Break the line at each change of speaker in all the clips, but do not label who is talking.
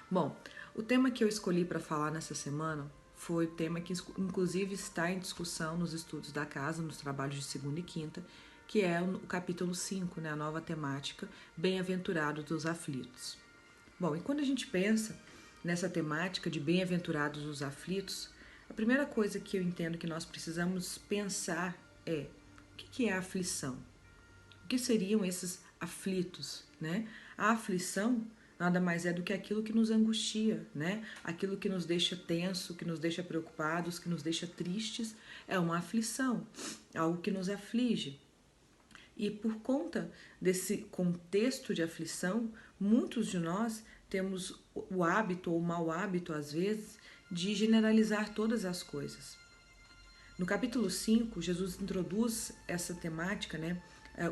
Bom, o tema que eu escolhi para falar nessa semana foi o tema que inclusive está em discussão nos estudos da casa, nos trabalhos de segunda e quinta, que é o capítulo 5, né, a nova temática, Bem-aventurados dos aflitos. Bom, e quando a gente pensa nessa temática de bem-aventurados os aflitos, a primeira coisa que eu entendo que nós precisamos pensar é: o que é a aflição? O que seriam esses aflitos, né? A aflição nada mais é do que aquilo que nos angustia, né? Aquilo que nos deixa tenso, que nos deixa preocupados, que nos deixa tristes, é uma aflição, algo que nos aflige. E por conta desse contexto de aflição, muitos de nós temos o hábito ou o mau hábito, às vezes, de generalizar todas as coisas. No capítulo 5, Jesus introduz essa temática, né?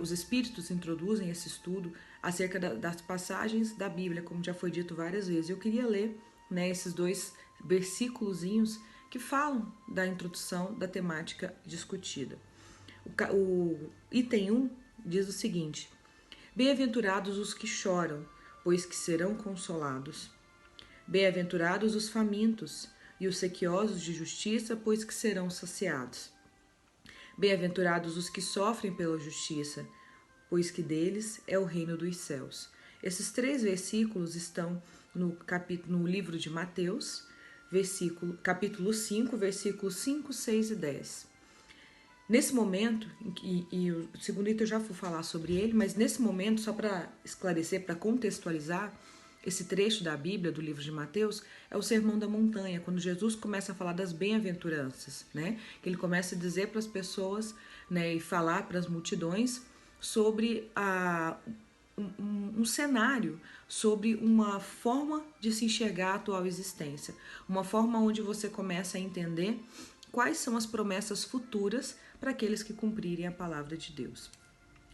Os espíritos introduzem esse estudo acerca das passagens da Bíblia, como já foi dito várias vezes. Eu queria ler, né, esses dois versículozinhos que falam da introdução da temática discutida. O item 1 diz o seguinte: Bem-aventurados os que choram, pois que serão consolados. Bem-aventurados os famintos e os sequiosos de justiça, pois que serão saciados. Bem-aventurados os que sofrem pela justiça, pois que deles é o reino dos céus. Esses três versículos estão no livro de Mateus, capítulo 5, versículos 5, 6 e 10. Nesse momento, e o segundo item eu já vou falar sobre ele, mas nesse momento, só para esclarecer, para contextualizar, esse trecho da Bíblia, do livro de Mateus, é o Sermão da Montanha, quando Jesus começa a falar das bem-aventuranças, né? Que ele começa a dizer para as pessoas, né, e falar para as multidões sobre um cenário, sobre uma forma de se enxergar a atual existência, uma forma onde você começa a entender quais são as promessas futuras para aqueles que cumprirem a palavra de Deus.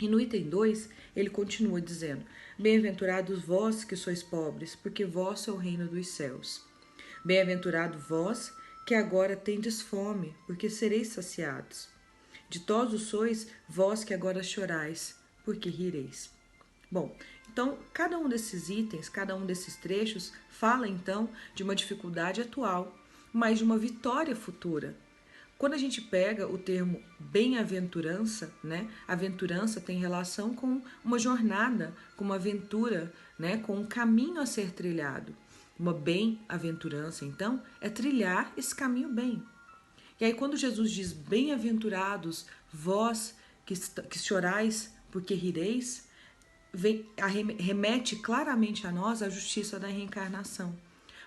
E no item 2, ele continua dizendo: Bem-aventurados vós que sois pobres, porque vosso é o reino dos céus. Bem-aventurado vós que agora tendes fome, porque sereis saciados. Ditosos sois vós que agora chorais, porque rireis. Bom, então cada um desses itens, cada um desses trechos fala então de uma dificuldade atual, mas de uma vitória futura. Quando a gente pega o termo bem-aventurança, né? Aventurança tem relação com uma jornada, com uma aventura, né? Com um caminho a ser trilhado. Uma bem-aventurança, então, é trilhar esse caminho bem. E aí quando Jesus diz: Bem-aventurados vós que chorais porque rireis, remete claramente a nós a justiça da reencarnação.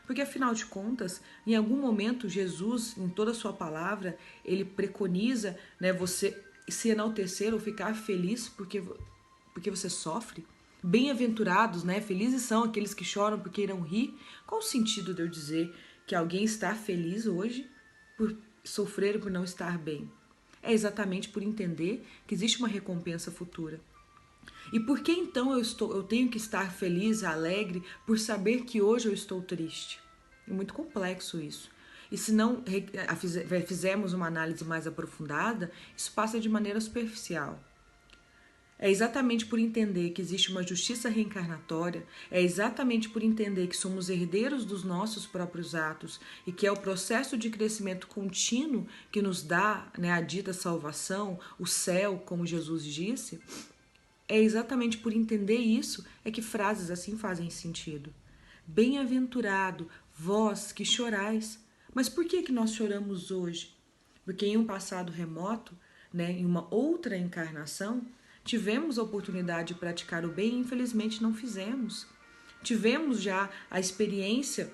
Porque, afinal de contas, em algum momento, Jesus, em toda a sua palavra, ele preconiza, né, você se enaltecer ou ficar feliz porque você sofre. Bem-aventurados, né? Felizes são aqueles que choram porque irão rir. Qual o sentido de eu dizer que alguém está feliz hoje por sofrer ou por não estar bem? É exatamente por entender que existe uma recompensa futura. E por que então eu tenho que estar feliz, alegre, por saber que hoje eu estou triste? É muito complexo isso. E se não fizermos uma análise mais aprofundada, isso passa de maneira superficial. É exatamente por entender que existe uma justiça reencarnatória, é exatamente por entender que somos herdeiros dos nossos próprios atos e que é o processo de crescimento contínuo que nos dá, né, a dita salvação, o céu, como Jesus disse. É exatamente por entender isso é que frases assim fazem sentido. Bem-aventurado, vós que chorais. Mas por que nós choramos hoje? Porque em um passado remoto, né, em uma outra encarnação, tivemos a oportunidade de praticar o bem e infelizmente não fizemos. Tivemos já a experiência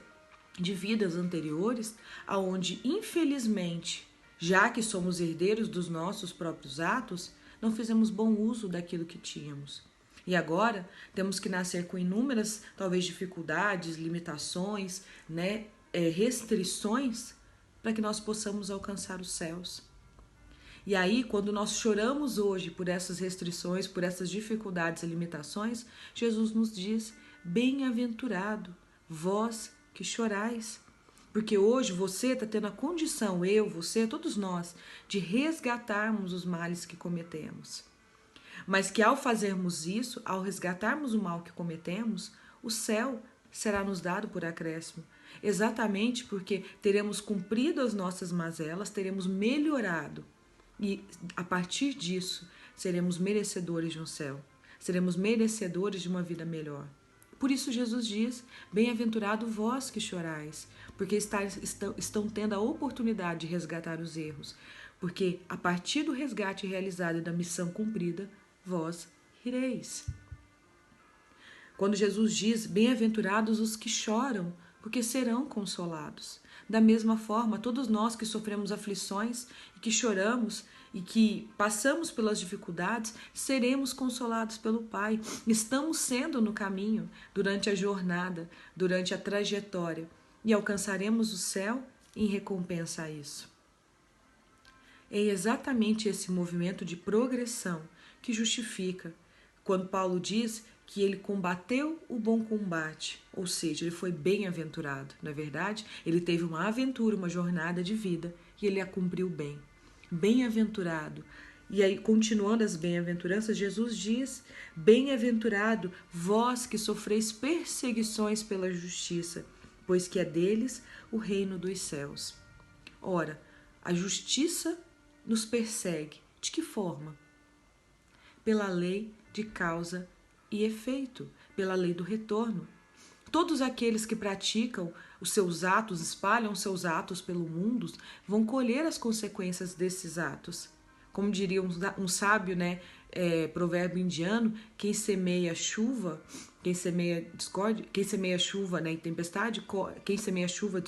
de vidas anteriores, aonde infelizmente, já que somos herdeiros dos nossos próprios atos, não fizemos bom uso daquilo que tínhamos. E agora temos que nascer com inúmeras, talvez, dificuldades, limitações, né, restrições, para que nós possamos alcançar os céus. E aí, quando nós choramos hoje por essas restrições, por essas dificuldades e limitações, Jesus nos diz: bem-aventurado, vós que chorais. Porque hoje você está tendo a condição, eu, você, todos nós, de resgatarmos os males que cometemos. Mas que ao fazermos isso, ao resgatarmos o mal que cometemos, o céu será nos dado por acréscimo. Exatamente porque teremos cumprido as nossas mazelas, teremos melhorado. E a partir disso, seremos merecedores de um céu. Seremos merecedores de uma vida melhor. Por isso Jesus diz, bem-aventurado vós que chorais, porque estão tendo a oportunidade de resgatar os erros. Porque a partir do resgate realizado e da missão cumprida, vós rireis. Quando Jesus diz, bem-aventurados os que choram, porque serão consolados. Da mesma forma, todos nós que sofremos aflições e que choramos e que passamos pelas dificuldades, seremos consolados pelo Pai. Estamos sendo no caminho, durante a jornada, durante a trajetória, e alcançaremos o céu em recompensa a isso. É exatamente esse movimento de progressão que justifica quando Paulo diz que ele combateu o bom combate, ou seja, ele foi bem-aventurado. Na verdade, ele teve uma aventura, uma jornada de vida e ele a cumpriu bem. Bem-aventurado. E aí, continuando as bem-aventuranças, Jesus diz, bem-aventurado vós que sofreis perseguições pela justiça, pois que é deles o reino dos céus. Ora, a justiça nos persegue. De que forma? Pela lei de causa e efeito, pela lei do retorno. Todos aqueles que praticam os seus atos, espalham seus atos pelo mundo, vão colher as consequências desses atos. Como diria um sábio, provérbio indiano, quem semeia chuva, quem semeia chuva, e tempestade, quem semeia chuva,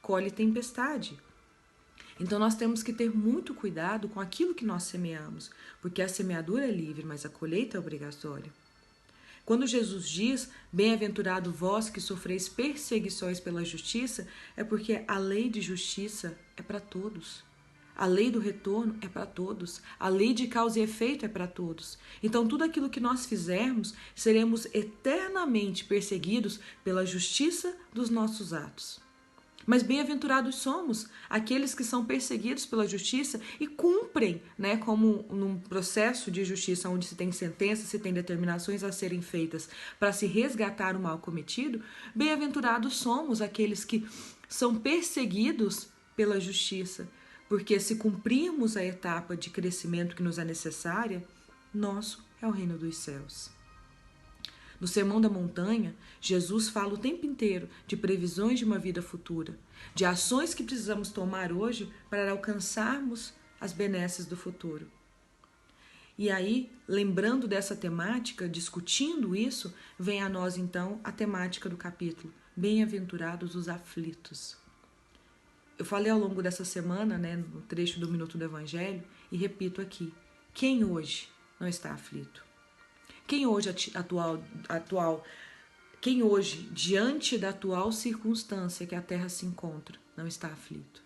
colhe tempestade. Então nós temos que ter muito cuidado com aquilo que nós semeamos, porque a semeadura é livre, mas a colheita é obrigatória. Quando Jesus diz, bem-aventurado vós que sofreis perseguições pela justiça, é porque a lei de justiça é para todos. A lei do retorno é para todos. A lei de causa e efeito é para todos. Então tudo aquilo que nós fizermos, seremos eternamente perseguidos pela justiça dos nossos atos. Mas bem-aventurados somos aqueles que são perseguidos pela justiça e cumprem, como num processo de justiça onde se tem sentença, se tem determinações a serem feitas para se resgatar o mal cometido, bem-aventurados somos aqueles que são perseguidos pela justiça, porque se cumprirmos a etapa de crescimento que nos é necessária, nosso é o reino dos céus. No Sermão da Montanha, Jesus fala o tempo inteiro de previsões de uma vida futura, de ações que precisamos tomar hoje para alcançarmos as benesses do futuro. E aí, lembrando dessa temática, discutindo isso, vem a nós então a temática do capítulo, bem-aventurados os aflitos. Eu falei ao longo dessa semana, no trecho do Minuto do Evangelho, e repito aqui, quem hoje não está aflito? Quem hoje, diante da atual circunstância que a Terra se encontra, não está aflito?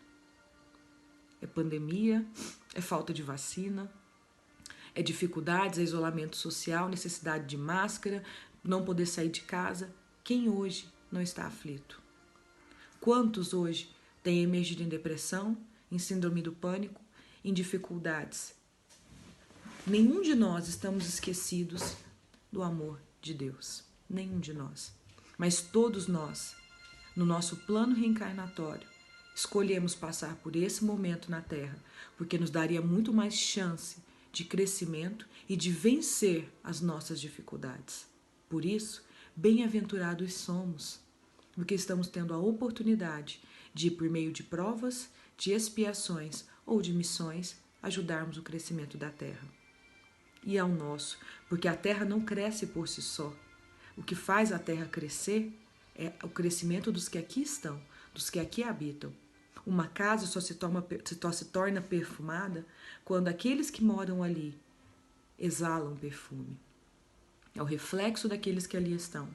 É pandemia, é falta de vacina, é dificuldades, é isolamento social, necessidade de máscara, não poder sair de casa. Quem hoje não está aflito? Quantos hoje têm emergido em depressão, em síndrome do pânico, em dificuldades? Nenhum de nós estamos esquecidos do amor de Deus. Nenhum de nós. Mas todos nós, no nosso plano reencarnatório, escolhemos passar por esse momento na Terra, porque nos daria muito mais chance de crescimento e de vencer as nossas dificuldades. Por isso, bem-aventurados somos, porque estamos tendo a oportunidade de, por meio de provas, de expiações ou de missões, ajudarmos o crescimento da Terra. E ao nosso, porque a Terra não cresce por si só. O que faz a Terra crescer é o crescimento dos que aqui estão, dos que aqui habitam. Uma casa só se torna perfumada quando aqueles que moram ali exalam perfume. É o reflexo daqueles que ali estão.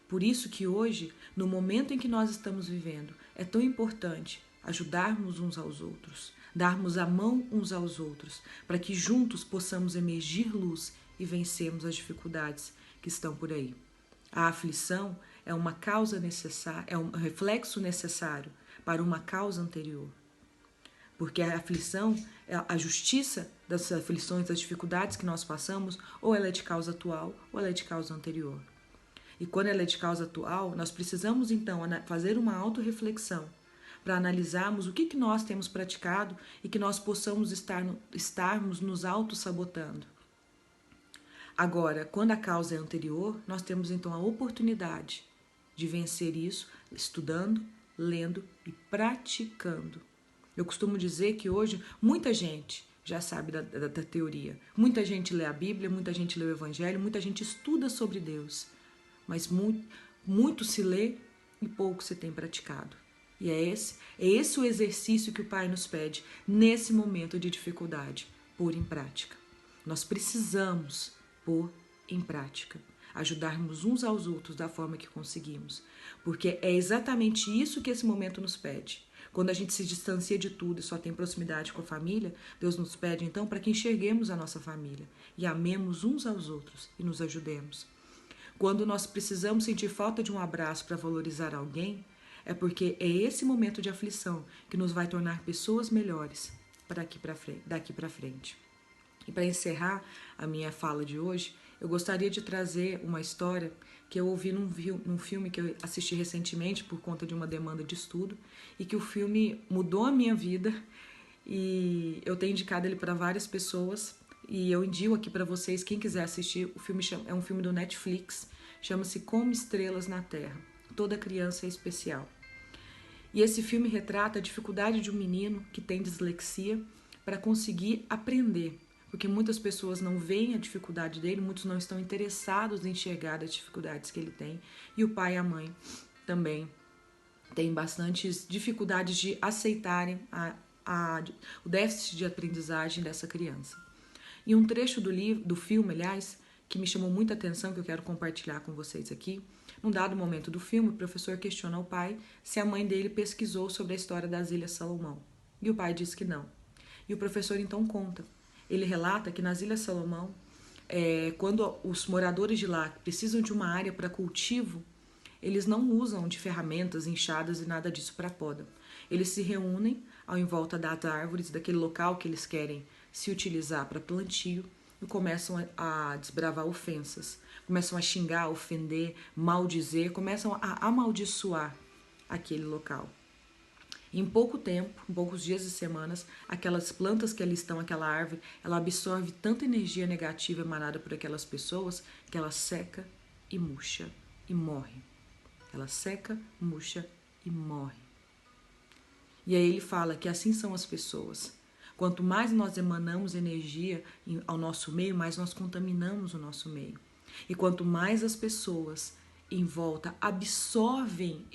Por isso que hoje, no momento em que nós estamos vivendo, é tão importante ajudarmos uns aos outros, darmos a mão uns aos outros, para que juntos possamos emergir luz e vencermos as dificuldades que estão por aí. A aflição é uma causa necessária, é um reflexo necessário para uma causa anterior. Porque a aflição, a justiça das aflições, das dificuldades que nós passamos, ou ela é de causa atual, ou ela é de causa anterior. E quando ela é de causa atual, nós precisamos então fazer uma autorreflexão para analisarmos o que nós temos praticado e que nós possamos estarmos nos auto-sabotando. Agora, quando a causa é anterior, nós temos então a oportunidade de vencer isso estudando, lendo e praticando. Eu costumo dizer que hoje muita gente já sabe da teoria. Muita gente lê a Bíblia, muita gente lê o Evangelho, muita gente estuda sobre Deus. Mas muito se lê e pouco se tem praticado. E é esse o exercício que o Pai nos pede nesse momento de dificuldade, pôr em prática. Nós precisamos pôr em prática, ajudarmos uns aos outros da forma que conseguimos, porque é exatamente isso que esse momento nos pede. Quando a gente se distancia de tudo e só tem proximidade com a família, Deus nos pede então para que enxerguemos a nossa família e amemos uns aos outros e nos ajudemos. Quando nós precisamos sentir falta de um abraço para valorizar alguém, é porque é esse momento de aflição que nos vai tornar pessoas melhores daqui para frente. E para encerrar a minha fala de hoje, eu gostaria de trazer uma história que eu ouvi num filme que eu assisti recentemente por conta de uma demanda de estudo e que o filme mudou a minha vida e eu tenho indicado ele para várias pessoas e eu indico aqui para vocês, quem quiser assistir, o filme é um filme do Netflix, chama-se Como Estrelas na Terra. Toda criança é especial. E esse filme retrata a dificuldade de um menino que tem dislexia para conseguir aprender, porque muitas pessoas não veem a dificuldade dele, muitos não estão interessados em enxergar as dificuldades que ele tem, e o pai e a mãe também têm bastantes dificuldades de aceitarem o déficit de aprendizagem dessa criança. E um trecho do filme, aliás, que me chamou muita atenção, que eu quero compartilhar com vocês aqui. Num dado momento do filme, o professor questiona ao pai se a mãe dele pesquisou sobre a história das Ilhas Salomão. E o pai diz que não. E o professor então conta. Ele relata que nas Ilhas Salomão, quando os moradores de lá precisam de uma área para cultivo, eles não usam de ferramentas, enxadas e nada disso para poda. Eles se reúnem em volta das árvores, daquele local que eles querem se utilizar para plantio, e começam a desbravar ofensas, começam a xingar, ofender, maldizer, começam a amaldiçoar aquele local. Em pouco tempo, em poucos dias e semanas, aquelas plantas que ali estão, aquela árvore, ela absorve tanta energia negativa emanada por aquelas pessoas que ela seca e murcha e morre. Ela seca, murcha e morre. E aí ele fala que assim são as pessoas. Quanto mais nós emanamos energia ao nosso meio, mais nós contaminamos o nosso meio. E quanto mais as pessoas em volta absorvem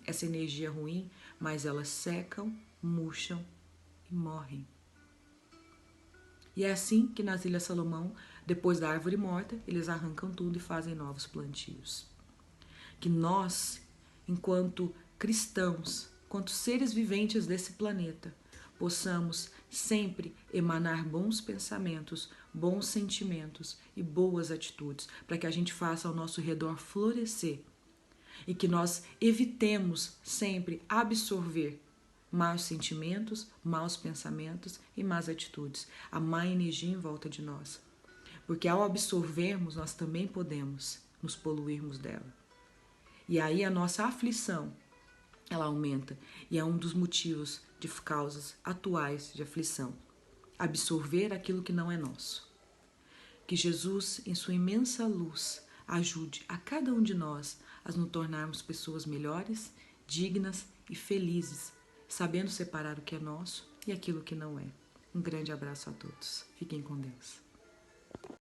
essa energia ruim, mais elas secam, murcham e morrem. E é assim que nas Ilhas Salomão, depois da árvore morta, eles arrancam tudo e fazem novos plantios. Que nós, enquanto cristãos, enquanto seres viventes desse planeta, possamos sempre emanar bons pensamentos, bons sentimentos e boas atitudes, para que a gente faça ao nosso redor florescer e que nós evitemos sempre absorver maus sentimentos, maus pensamentos e más atitudes, a má energia em volta de nós. Porque ao absorvermos, nós também podemos nos poluirmos dela. E aí a nossa aflição, ela aumenta e é um dos motivos de causas atuais de aflição. Absorver aquilo que não é nosso. Que Jesus, em sua imensa luz, ajude a cada um de nós a nos tornarmos pessoas melhores, dignas e felizes, sabendo separar o que é nosso e aquilo que não é. Um grande abraço a todos. Fiquem com Deus.